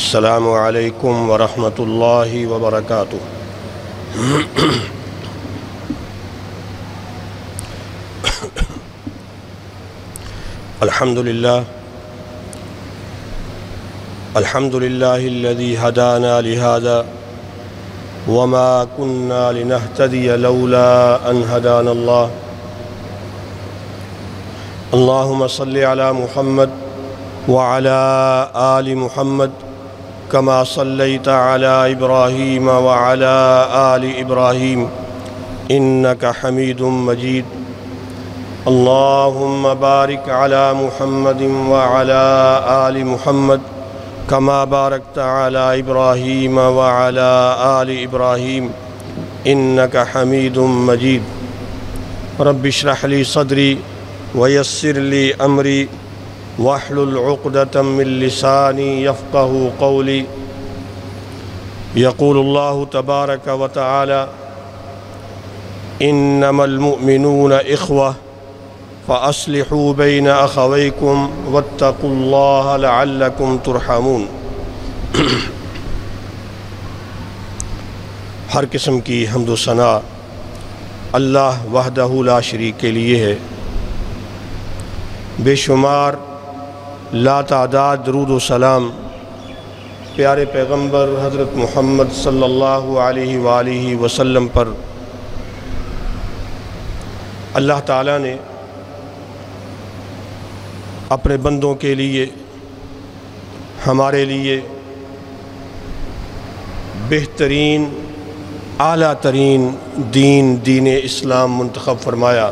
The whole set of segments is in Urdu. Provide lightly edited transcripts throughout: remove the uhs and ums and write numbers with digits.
السلام علیکم ورحمۃ اللہ وبرکاتہ۔ الحمد للہ الذی ہدانا لہذا وما كنا لنہتدی لولا ان ہدانا اللہ۔ اللہم صل علی محمد وعلى آل محمد كما صليت على إبراهيم وعلى آل إبراهيم إنك حميد مجيد۔ اللهم بارك على محمد وعلى آل محمد كما باركت على إبراهيم وعلى آل إبراهيم إنك حميد مجيد۔ رب اشرح لي صدري ويسر لي أمري واحلل عقدة من لساني يفقه قولي۔ يقول الله تبارك وتعالى: إنما المؤمنون إخوة فأصلحوا بين أخويكم واتقوا الله لعلكم ترحمون۔ ہر قسم کی حمد و ثنا اللہ وحدہ لا شریک کے لیے ہے۔ بے شمار لا تعداد درود و سلام پیارے پیغمبر حضرت محمد صلی اللہ علیہ وآلہ وسلم پر اللہ تعالیٰ نے اپنے بندوں کے لیے، ہمارے لیے بہترین اعلیٰ ترین دین اسلام منتخب فرمایا۔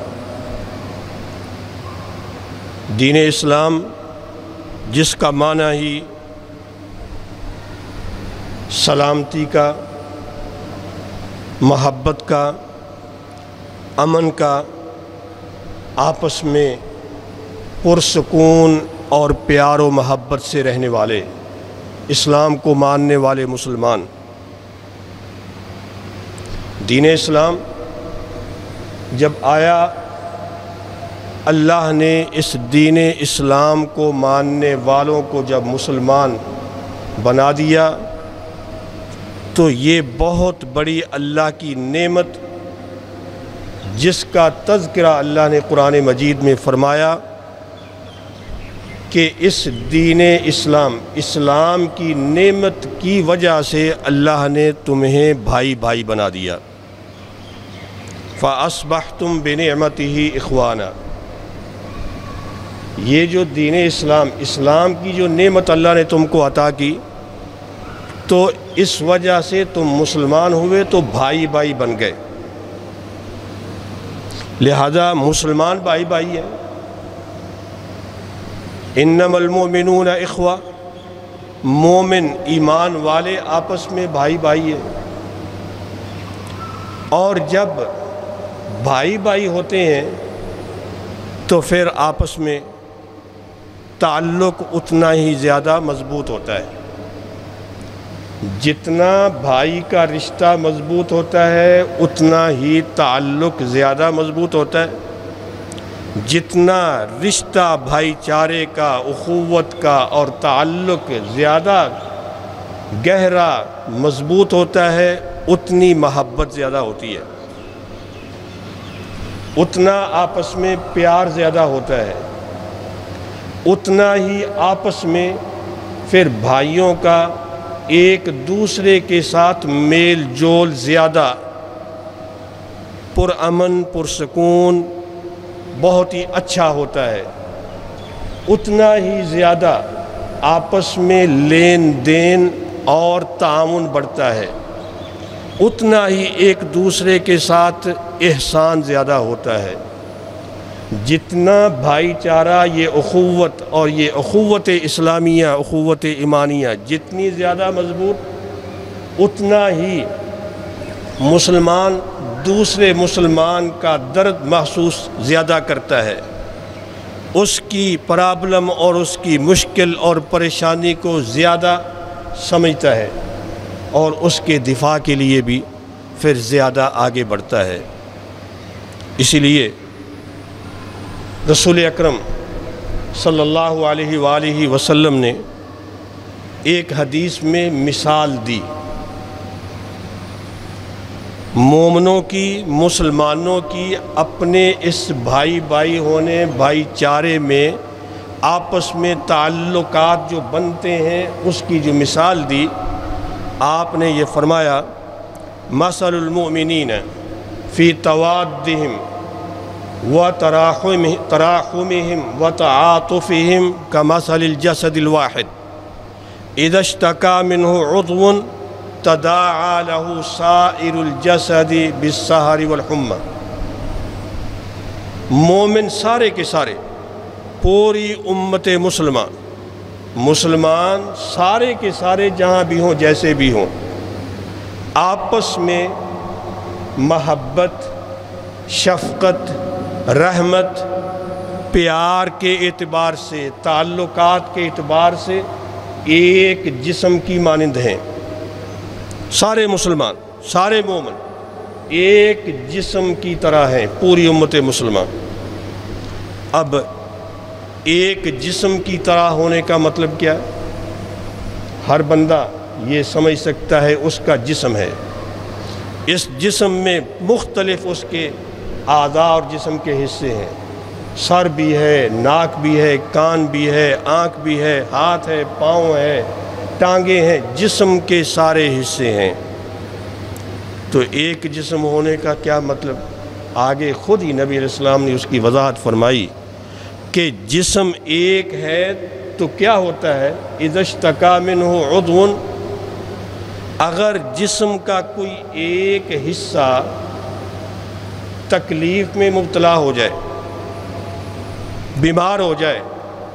دین اسلام جس کا معنی ہی سلامتی کا، محبت کا، امن کا، آپس میں پرسکون اور پیار و محبت سے رہنے والے، اسلام کو ماننے والے مسلمان۔ دین اسلام جب آیا، اللہ نے اس دین اسلام کو ماننے والوں کو جب مسلمان بنا دیا تو یہ بہت بڑی اللہ کی نعمت، جس کا تذکرہ اللہ نے قرآن مجید میں فرمایا کہ اس دین اسلام کی نعمت کی وجہ سے اللہ نے تمہیں بھائی بھائی بنا دیا۔ فَأَصْبَحْتُمْ بِنِعْمَتِهِ إِخْوَانًا۔ یہ جو دین اسلام کی جو نعمت اللہ نے تم کو عطا کی، تو اس وجہ سے تم مسلمان ہوئے تو بھائی بھائی بن گئے، لہذا مسلمان بھائی بھائی ہیں۔ انما المؤمنون اخوہ، مومن ایمان والے آپس میں بھائی بھائی ہیں، اور جب بھائی بھائی ہوتے ہیں تو پھر آپس میں تعلق اتنا ہی زیادہ مضبوط ہوتا ہے۔ جتنا بھائی کا رشتہ مضبوط ہوتا ہے اتنا ہی تعلق زیادہ مضبوط ہوتا ہے۔ جتنا رشتہ بھائی چارے کا، اخوت کا اور تعلق زیادہ گہرا مضبوط ہوتا ہے، اتنی محبت زیادہ ہوتی ہے، اتنا آپس میں پیار زیادہ ہوتا ہے، اتنا ہی آپس میں پھر بھائیوں کا ایک دوسرے کے ساتھ میل جول زیادہ پرامن پرسکون بہت ہی اچھا ہوتا ہے، اتنا ہی زیادہ آپس میں لین دین اور تعاون بڑھتا ہے، اتنا ہی ایک دوسرے کے ساتھ احسان زیادہ ہوتا ہے۔ جتنا بھائی چارہ، یہ اخوت اور یہ اخوت اسلامیہ، اخوت ایمانیہ جتنی زیادہ مضبوط، اتنا ہی مسلمان دوسرے مسلمان کا درد محسوس زیادہ کرتا ہے، اس کی پرابلم اور اس کی مشکل اور پریشانی کو زیادہ سمجھتا ہے، اور اس کے دفاع کے لیے بھی پھر زیادہ آگے بڑھتا ہے۔ اسی لیے رسول اکرم صلی اللہ علیہ وآلہ وسلم نے ایک حدیث میں مثال دی مومنوں کی، مسلمانوں کی اپنے اس بھائی بھائی ہونے، بھائی چارے میں آپس میں تعلقات جو بنتے ہیں اس کی جو مثال دی، آپ نے یہ فرمایا مثل المؤمنین فی توادہم وتراحمہم وتعاطفہم کمثل الجسد الواحد اذا اشتکا منہ عضو تداعى له سائر الجسد بالسہر والحمى۔ مومن سارے کے سارے، پوری امت مسلمان سارے کے سارے جہاں بھی ہوں، جیسے بھی ہوں، آپس میں محبت، شفقت، رحمت، پیار کے اعتبار سے، تعلقات کے اعتبار سے ایک جسم کی مانند ہیں۔ سارے مسلمان، سارے مومن ایک جسم کی طرح ہیں، پوری امت مسلمان۔ اب ایک جسم کی طرح ہونے کا مطلب کیا ہے؟ ہر بندہ یہ سمجھ سکتا ہے اس کا جسم ہے، اس جسم میں مختلف اس کے اعضاء اور جسم کے حصے ہیں، سر بھی ہے، ناک بھی ہے، کان بھی ہے، آنکھ بھی ہے، ہاتھ ہے، پاؤں ہے، ٹانگیں ہیں، جسم کے سارے حصے ہیں۔ تو ایک جسم ہونے کا کیا مطلب؟ آگے خود ہی نبی علیہ السلام نے اس کی وضاحت فرمائی کہ جسم ایک ہے تو کیا ہوتا ہے؟ اذا اشتکا منہ عضو، اگر جسم کا کوئی ایک حصہ تکلیف میں مبتلا ہو جائے، بیمار ہو جائے،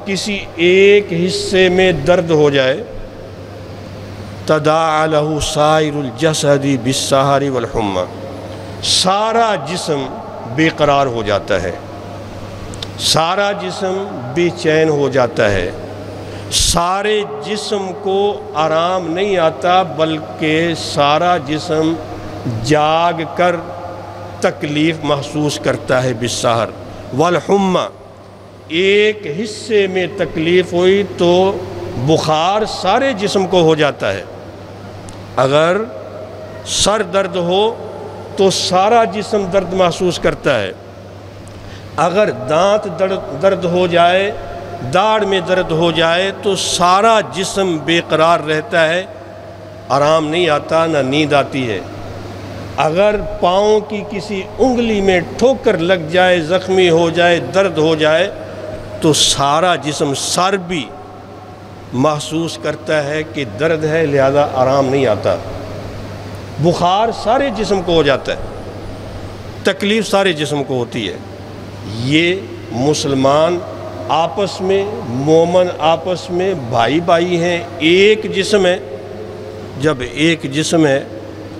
کسی ایک حصے میں درد ہو جائے، تداعى له سائر الجسد بالسہر والحمى، سارا جسم بے قرار ہو جاتا ہے، سارا جسم بے چین ہو جاتا ہے، سارے جسم کو آرام نہیں آتا، بلکہ سارا جسم جاگ کر تکلیف محسوس کرتا ہے۔ بالسہر والحمى، ایک حصے میں تکلیف ہوئی تو بخار سارے جسم کو ہو جاتا ہے۔ اگر سر درد ہو تو سارا جسم درد محسوس کرتا ہے، اگر دانت درد ہو جائے، داڑھ میں درد ہو جائے تو سارا جسم بے قرار رہتا ہے، آرام نہیں آتا، نہ نیند آتی ہے۔ اگر پاؤں کی کسی انگلی میں ٹھوکر لگ جائے، زخمی ہو جائے، درد ہو جائے تو سارا جسم، سر بھی محسوس کرتا ہے کہ درد ہے، لہذا آرام نہیں آتا۔ بخار سارے جسم کو ہو جاتا ہے، تکلیف سارے جسم کو ہوتی ہے۔ یہ مسلمان آپس میں، مومن آپس میں بھائی بھائی ہیں، ایک جسم ہے۔ جب ایک جسم ہے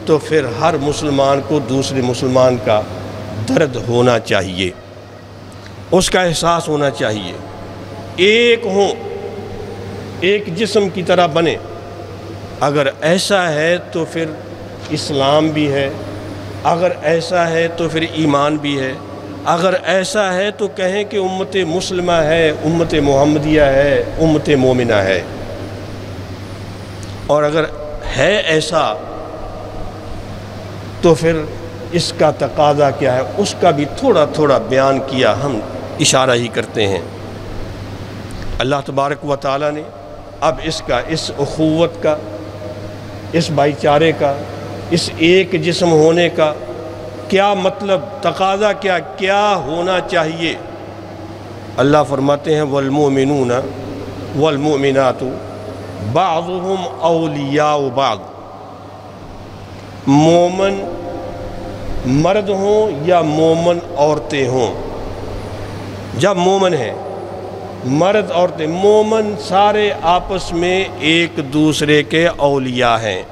تو پھر ہر مسلمان کو دوسرے مسلمان کا درد ہونا چاہیے، اس کا احساس ہونا چاہیے، ایک ہوں، ایک جسم کی طرح بنے۔ اگر ایسا ہے تو پھر اسلام بھی ہے، اگر ایسا ہے تو پھر ایمان بھی ہے، اگر ایسا ہے تو کہیں کہ امت مسلمہ ہے، امت محمدیہ ہے، امت مومنہ ہے۔ اور اگر ہے ایسا تو پھر اس کا تقاضا کیا ہے؟ اس کا بھی تھوڑا تھوڑا بیان کیا، ہم اشارہ ہی کرتے ہیں۔ اللہ تبارک و تعالیٰ نے اب اس اخوت کا، اس بھائی چارے کا، اس ایک جسم ہونے کا کیا مطلب، تقاضا کیا ہونا چاہیے؟ اللہ فرماتے ہیں والمؤمنون والمؤمنات بعضهم اولیاء بعض، مومن مرد ہوں یا مومن عورتیں ہوں، جب مومن ہیں، مرد عورتیں، مومن سارے آپس میں ایک دوسرے کے اولیاء ہیں،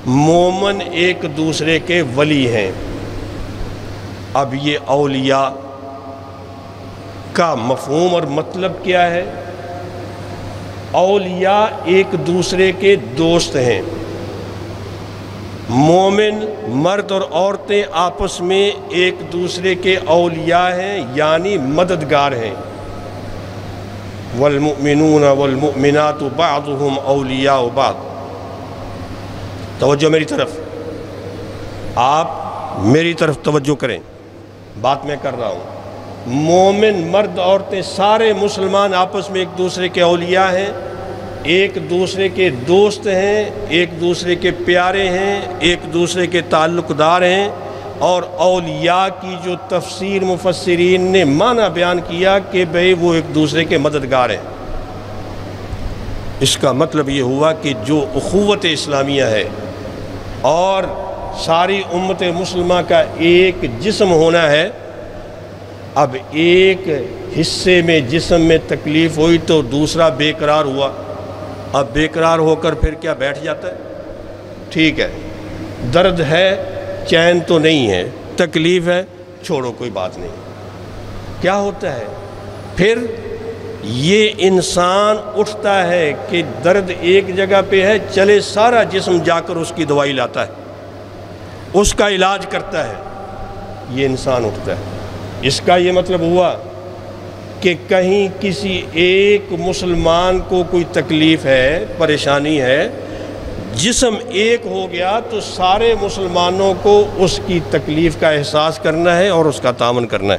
مومن ایک دوسرے کے ولی ہیں۔ اب یہ اولیاء کا مفہوم اور مطلب کیا ہے؟ اولیاء ایک دوسرے کے دوست ہیں، مومن مرد اور عورتیں آپس میں ایک دوسرے کے اولیاء ہیں، یعنی مددگار ہیں۔ والمؤمنون والمؤمنات بعضهم اولیاء بعض. توجہ میری طرف، آپ میری طرف توجہ کریں، بات میں کر رہا ہوں. مومن مرد عورتیں سارے مسلمان آپس میں ایک دوسرے کے اولیاء ہیں، ایک دوسرے کے دوست ہیں، ایک دوسرے کے پیارے ہیں، ایک دوسرے کے تعلق دار ہیں. اور اولیاء کی جو تفسیر مفسرین نے معنی بیان کیا کہ بھئی وہ ایک دوسرے کے مددگار ہیں. اس کا مطلب یہ ہوا کہ جو اخوت اسلامیہ ہے اور ساری امت مسلمہ کا ایک جسم ہونا ہے، اب ایک حصے میں جسم میں تکلیف ہوئی تو دوسرا بے قرار ہوا. اب بے قرار ہو کر پھر کیا بیٹھ جاتا ہے؟ ٹھیک ہے، درد ہے، چین تو نہیں ہے، تکلیف ہے، چھوڑو کوئی بات نہیں. کیا ہوتا ہے پھر؟ یہ انسان اٹھتا ہے کہ درد ایک جگہ پہ ہے، چلے سارا جسم جا کر اس کی دوائی لاتا ہے، اس کا علاج کرتا ہے. یہ انسان اٹھتا ہے. اس کا یہ مطلب ہوا کہ کہیں کسی ایک مسلمان کو کوئی تکلیف ہے، پریشانی ہے، جسم ایک ہو گیا تو سارے مسلمانوں کو اس کی تکلیف کا احساس کرنا ہے اور اس کا تعاون کرنا ہے.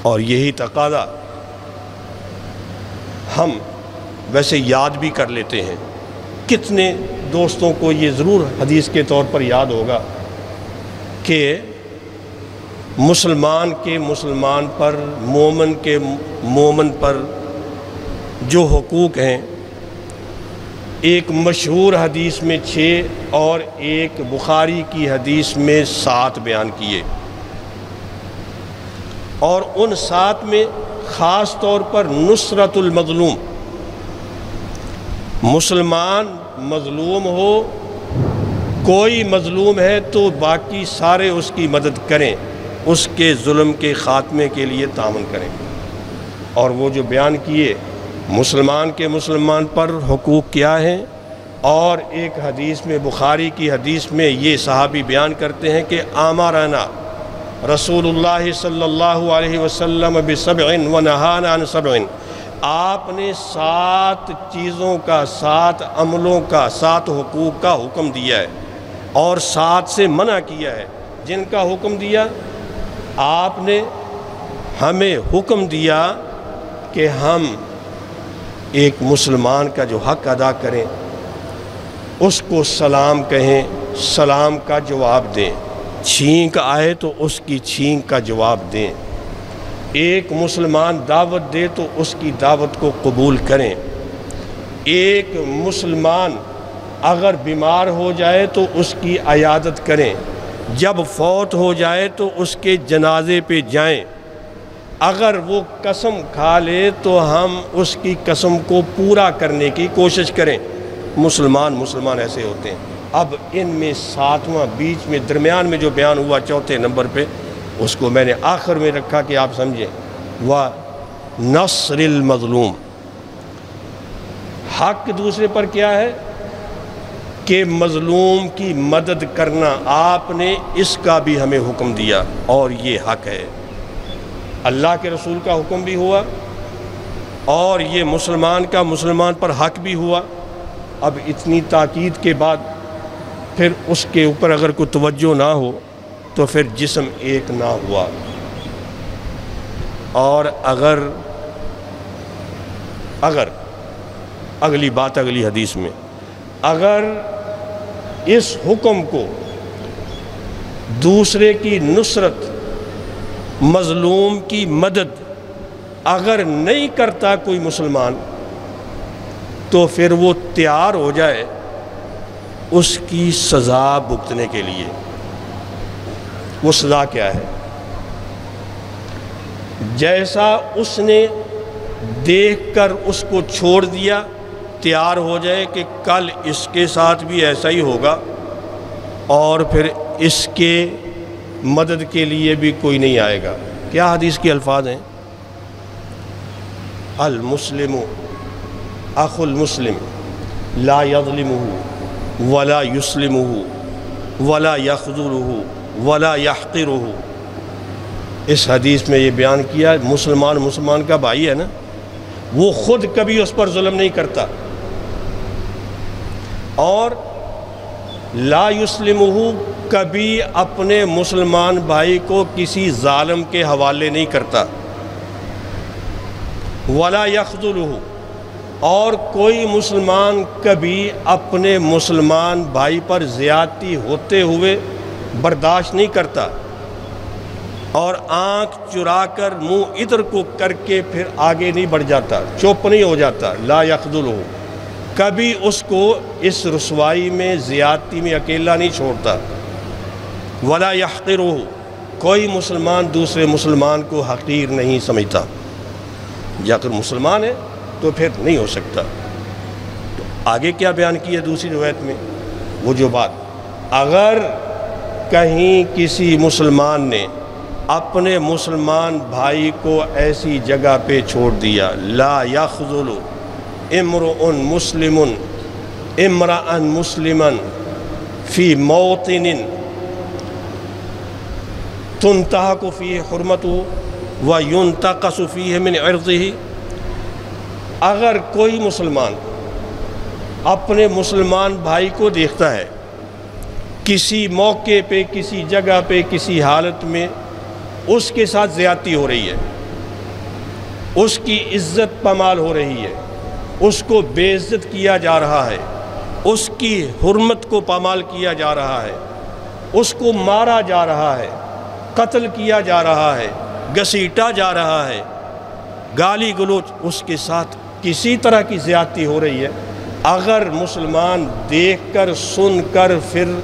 اور یہی تقاضا ہم ویسے یاد بھی کر لیتے ہیں. کتنے دوستوں کو یہ ضرور حدیث کے طور پر یاد ہوگا کہ مسلمان کے مسلمان پر، مومن کے مومن پر جو حقوق ہیں، ایک مشہور حدیث میں 6 اور ایک بخاری کی حدیث میں 7 بیان کیے. اور ان 7 میں خاص طور پر نصرت المظلوم، مسلمان مظلوم ہو، کوئی مظلوم ہے تو باقی سارے اس کی مدد کریں، اس کے ظلم کے خاتمے کے لیے تعاون کریں. اور وہ جو بیان کیے مسلمان کے مسلمان پر حقوق کیا ہیں. اور ایک حدیث میں، بخاری کی حدیث میں، یہ صحابی بیان کرتے ہیں کہ آمرنا رسول اللہ صلی اللہ علیہ وسلم ب7 ونہانا عن 7. آپ نے 7 چیزوں کا، 7 عملوں کا، 7 حقوق کا حکم دیا ہے اور 7 سے منع کیا ہے. جن کا حکم دیا، آپ نے ہمیں حکم دیا کہ ہم ایک مسلمان کا جو حق ادا کریں، اس کو سلام کہیں، سلام کا جواب دیں، چھینک آئے تو اس کی چھینک کا جواب دیں، ایک مسلمان دعوت دے تو اس کی دعوت کو قبول کریں، ایک مسلمان اگر بیمار ہو جائے تو اس کی عیادت کریں، جب فوت ہو جائے تو اس کے جنازے پہ جائیں، اگر وہ قسم کھا لے تو ہم اس کی قسم کو پورا کرنے کی کوشش کریں. مسلمان ایسے ہوتے ہیں. اب ان میں 7واں بیچ میں درمیان میں جو بیان ہوا 4تھے نمبر پہ، اس کو میں نے آخر میں رکھا کہ آپ سمجھیں. نصر المظلوم، حق دوسرے پر کیا ہے کہ مظلوم کی مدد کرنا. آپ نے اس کا بھی ہمیں حکم دیا اور یہ حق ہے. اللہ کے رسول کا حکم بھی ہوا اور یہ مسلمان کا مسلمان پر حق بھی ہوا. اب اتنی تاکید کے بعد پھر اس کے اوپر اگر کوئی توجہ نہ ہو تو پھر جسم ایک نہ ہوا. اور اگر اگلی بات اگلی حدیث میں، اگر اس حکم کو دوسرے کی نصرت، مظلوم کی مدد اگر نہیں کرتا کوئی مسلمان، تو پھر وہ تیار ہو جائے اس کی سزا بھگتنے کے لیے. وہ سزا کیا ہے؟ جیسا اس نے دیکھ کر اس کو چھوڑ دیا، تیار ہو جائے کہ کل اس کے ساتھ بھی ایسا ہی ہوگا اور پھر اس کے مدد کے لیے بھی کوئی نہیں آئے گا. کیا حدیث کے الفاظ ہیں؟ المسلم اخو المسلم لا یظلمہ ولا یسلمہ ولا یخذلہ ولا یحقرہ. اس حدیث میں یہ بیان کیا مسلمان کا بھائی ہے نا، وہ خود کبھی اس پر ظلم نہیں کرتا، اور لا یسلمہ، کبھی اپنے مسلمان بھائی کو کسی ظالم کے حوالے نہیں کرتا، ولا یخذلہ، اور کوئی مسلمان کبھی اپنے مسلمان بھائی پر زیادتی ہوتے ہوئے برداشت نہیں کرتا، اور آنکھ چرا کر منہ ادھر کو کر کے پھر آگے نہیں بڑھ جاتا، چپ نہیں ہو جاتا، لا یخذلہ، کبھی اس کو اس رسوائی میں زیادتی میں اکیلا نہیں چھوڑتا، ولا یحقرہ، کوئی مسلمان دوسرے مسلمان کو حقیر نہیں سمجھتا، یا اگر مسلمان ہے تو پھر نہیں ہو سکتا۔ تو آگے کیا بیان کیا دوسری روایت میں؟ وہ جو بات، اگر کہیں کسی مسلمان نے اپنے مسلمان بھائی کو ایسی جگہ پہ چھوڑ دیا، لا یخذل امرؤ مسلم امرأ مسلما فی موطن تنتہک فیہ حرمتہ وینتقص فیہ من عرضہ، اگر کوئی مسلمان اپنے مسلمان بھائی کو دیکھتا ہے کسی موقع پہ، کسی جگہ پہ، کسی حالت میں اس کے ساتھ زیادتی ہو رہی ہے، اس کی عزت پامال ہو رہی ہے، اس کو بے عزت کیا جا رہا ہے، اس کی حرمت کو پامال کیا جا رہا ہے، اس کو مارا جا رہا ہے، قتل کیا جا رہا ہے، گھسیٹا جا رہا ہے، گالی گلوچ، اس کے ساتھ کسی طرح کی زیادتی ہو رہی ہے، اگر مسلمان دیکھ کر سن کر پھر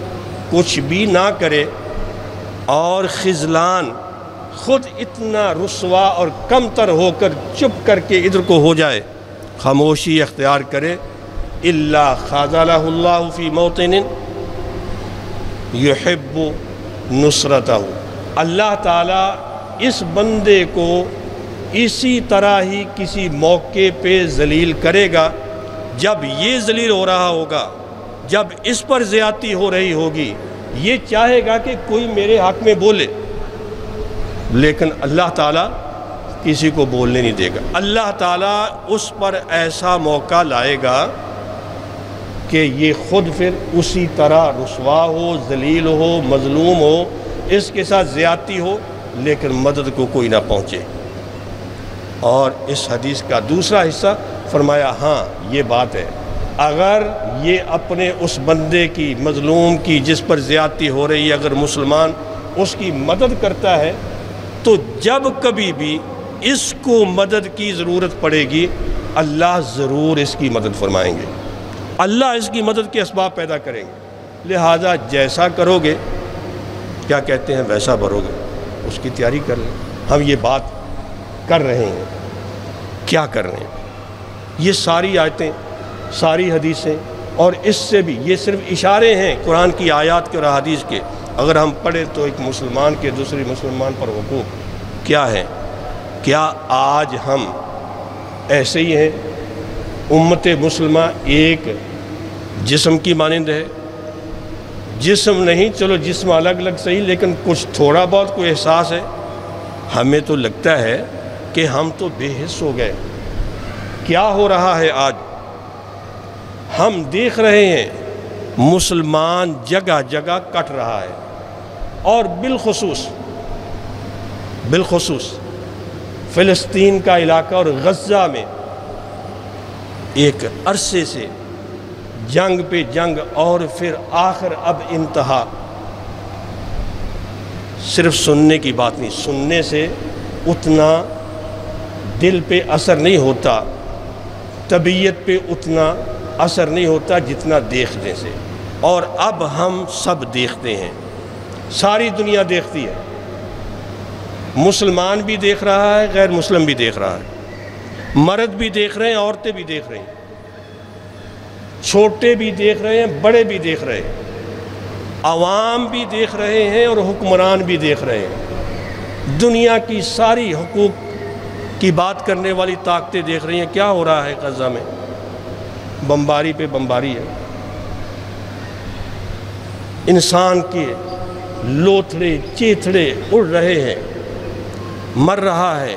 کچھ بھی نہ کرے اور خذلان، خود اتنا رسوا اور کم تر ہو کر چپ کر کے ادھر کو ہو جائے، خاموشی اختیار کرے، الا خذلہ اللہ فی موطن یحب نصرتہ، اللہ تعالیٰ اس بندے کو اسی طرح ہی کسی موقع پہ ذلیل کرے گا، جب یہ ذلیل ہو رہا ہوگا، جب اس پر زیادتی ہو رہی ہوگی، یہ چاہے گا کہ کوئی میرے حق میں بولے، لیکن اللہ تعالیٰ کسی کو بولنے نہیں دے گا، اللہ تعالیٰ اس پر ایسا موقع لائے گا کہ یہ خود پھر اسی طرح رسوا ہو، ذلیل ہو، مظلوم ہو، اس کے ساتھ زیادتی ہو، لیکن مدد کو کوئی نہ پہنچے۔ اور اس حدیث کا دوسرا حصہ فرمایا، ہاں یہ بات ہے، اگر یہ اپنے اس بندے کی، مظلوم کی، جس پر زیادتی ہو رہی ہے، اگر مسلمان اس کی مدد کرتا ہے تو جب کبھی بھی اس کو مدد کی ضرورت پڑے گی، اللہ ضرور اس کی مدد فرمائیں گے، اللہ اس کی مدد کے اسباب پیدا کریں گے، لہٰذا جیسا کرو گے، کیا کہتے ہیں، ویسا بھرو گے، اس کی تیاری کر لیں۔ ہم یہ بات کر رہے ہیں، کیا کر رہے ہیں؟ یہ ساری آیتیں، ساری حدیثیں، اور اس سے بھی یہ صرف اشارے ہیں قرآن کی آیات کے اور احادیث کے، اگر ہم پڑھیں تو ایک مسلمان کے دوسری مسلمان پر حقوق کیا ہے؟ کیا آج ہم ایسے ہی ہیں؟ امت مسلمہ ایک جسم کی مانند ہے، جسم نہیں، چلو جسم الگ الگ صحیح، لیکن کچھ تھوڑا بہت کوئی احساس ہے؟ ہمیں تو لگتا ہے کہ ہم تو بے حس ہو گئے۔ کیا ہو رہا ہے آج؟ ہم دیکھ رہے ہیں مسلمان جگہ جگہ کٹ رہا ہے، اور بالخصوص فلسطین کا علاقہ اور غزہ میں ایک عرصے سے جنگ پہ جنگ، اور پھر آخر اب انتہا۔ صرف سننے کی بات نہیں، سننے سے اتنا دل پہ اثر نہیں ہوتا، طبیعت پہ اتنا اثر نہیں ہوتا جتنا دیکھنے سے، اور اب ہم سب دیکھتے ہیں، ساری دنیا دیکھتی ہے، مسلمان بھی دیکھ رہا ہے، غیر مسلم بھی دیکھ رہا ہے، مرد بھی دیکھ رہے ہیں، عورتیں بھی دیکھ رہی ہیں، چھوٹے بھی دیکھ رہے ہیں، بڑے بھی دیکھ رہے ہیں، عوام بھی دیکھ رہے ہیں اور حکمران بھی دیکھ رہے ہیں، دنیا کی ساری حقوق کی بات کرنے والی طاقتیں دیکھ رہی ہیں کیا ہو رہا ہے غزہ میں۔ بمباری پہ بمباری ہے، انسان کے لوتھڑے چیتھڑے اڑ رہے ہیں، مر رہا ہے،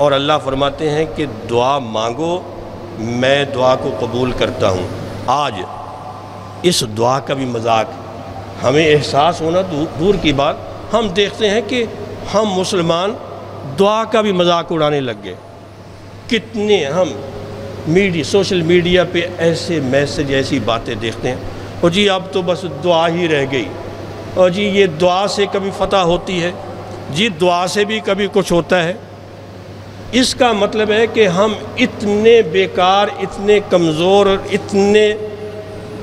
اور اللہ فرماتے ہیں کہ دعا مانگو میں دعا کو قبول کرتا ہوں۔ آج اس دعا کا بھی مذاق ہمیں احساس ہونا دور کی بات، ہم دیکھتے ہیں کہ ہم مسلمان دعا کا بھی مذاق اڑانے لگ گئے۔ کتنے ہم سوشل میڈیا پہ ایسے میسج ایسی باتیں دیکھتے ہیں، اور جی اب تو بس دعا ہی رہ گئی، اور جی یہ دعا سے کبھی فتح ہوتی ہے، جی دعا سے بھی کبھی کچھ ہوتا ہے۔ اس کا مطلب ہے کہ ہم اتنے بیکار، اتنے کمزور اور اتنے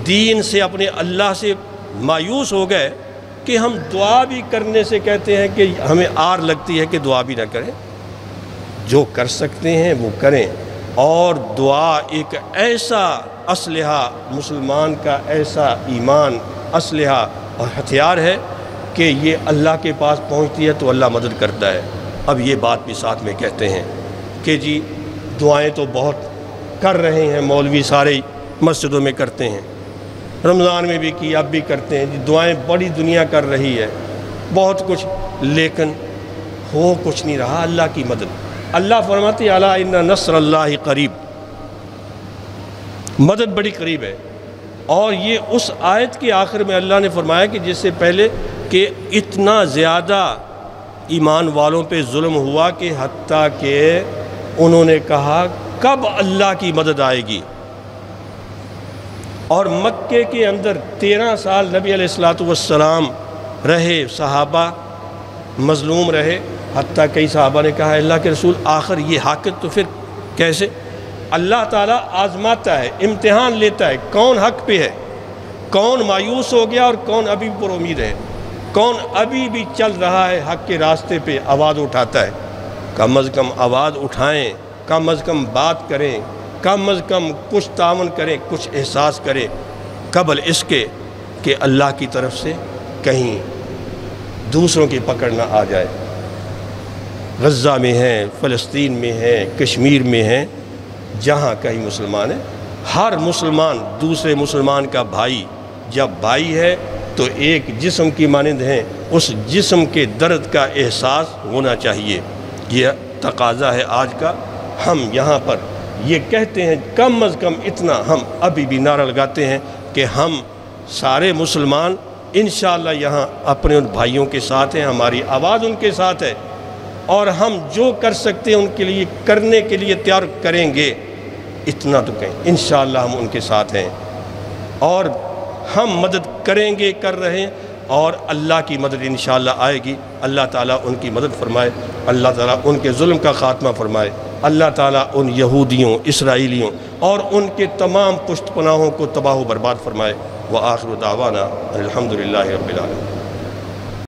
دین سے، اپنے اللہ سے مایوس ہو گئے کہ ہم دعا بھی کرنے سے کہتے ہیں کہ ہمیں آر لگتی ہے کہ دعا بھی نہ کریں۔ جو کر سکتے ہیں وہ کریں، اور دعا ایک ایسا اسلحہ، مسلمان کا ایسا ایمان اسلحہ اور ہتھیار ہے کہ یہ اللہ کے پاس پہنچتی ہے تو اللہ مدد کرتا ہے۔ اب یہ بات بھی ساتھ میں کہتے ہیں کہ جی دعائیں تو بہت کر رہے ہیں مولوی، سارے مسجدوں میں کرتے ہیں، رمضان میں بھی کی، اب بھی کرتے ہیں، جی دعائیں بڑی دنیا کر رہی ہے بہت کچھ، لیکن ہو کچھ نہیں رہا اللہ کی مدد۔ اللہ فرماتی الا ان نصر اللہ قریب، مدد بڑی قریب ہے۔ اور یہ اس آیت کے آخر میں اللہ نے فرمایا کہ جس سے پہلے کہ اتنا زیادہ ایمان والوں پہ ظلم ہوا کہ حتیٰ کہ انہوں نے کہا کب اللہ کی مدد آئے گی۔ اور مکے کے اندر 13 سال نبی علیہ السلام رہے، صحابہ مظلوم رہے، حتیٰ کئی صحابہ نے کہا اللہ کے رسول آخر یہ حق تو پھر کیسے؟ اللہ تعالیٰ آزماتا ہے، امتحان لیتا ہے، کون حق پہ ہے، کون مایوس ہو گیا اور کون ابھی پر امید ہے، کون ابھی بھی چل رہا ہے حق کے راستے پہ، آواز اٹھاتا ہے۔ کم از کم آواز اٹھائیں، کم از کم بات کریں، کم از کم کچھ تعاون کریں، کچھ احساس کریں، قبل اس کے کہ اللہ کی طرف سے کہیں دوسروں کی پکڑ نہ آ جائے۔ غزہ میں ہیں، فلسطین میں ہیں، کشمیر میں ہیں، جہاں کہیں مسلمان ہیں، ہر مسلمان دوسرے مسلمان کا بھائی، جب بھائی ہے تو ایک جسم کی مانند ہیں، اس جسم کے درد کا احساس ہونا چاہیے۔ یہ تقاضا ہے آج کا۔ ہم یہاں پر یہ کہتے ہیں، کم از کم اتنا ہم ابھی بھی نعرہ لگاتے ہیں کہ ہم سارے مسلمان انشاءاللہ یہاں اپنے ان بھائیوں کے ساتھ ہیں، ہماری آواز ان کے ساتھ ہے، اور ہم جو کر سکتے ہیں ان کے لیے کرنے کے لیے تیار کریں گے۔ اتنا تو کہیں انشاءاللہ ہم ان کے ساتھ ہیں، اور ہم مدد کریں گے، کر رہے ہیں، اور اللہ کی مدد انشاءاللہ آئے گی۔ اللہ تعالیٰ ان کی مدد فرمائے، اللہ تعالیٰ ان کے ظلم کا خاتمہ فرمائے، اللہ تعالیٰ ان یہودیوں، اسرائیلیوں اور ان کے تمام پشت پناہوں کو تباہ و برباد فرمائے۔ وآخر دعوانا الحمدللہ رب العالمین۔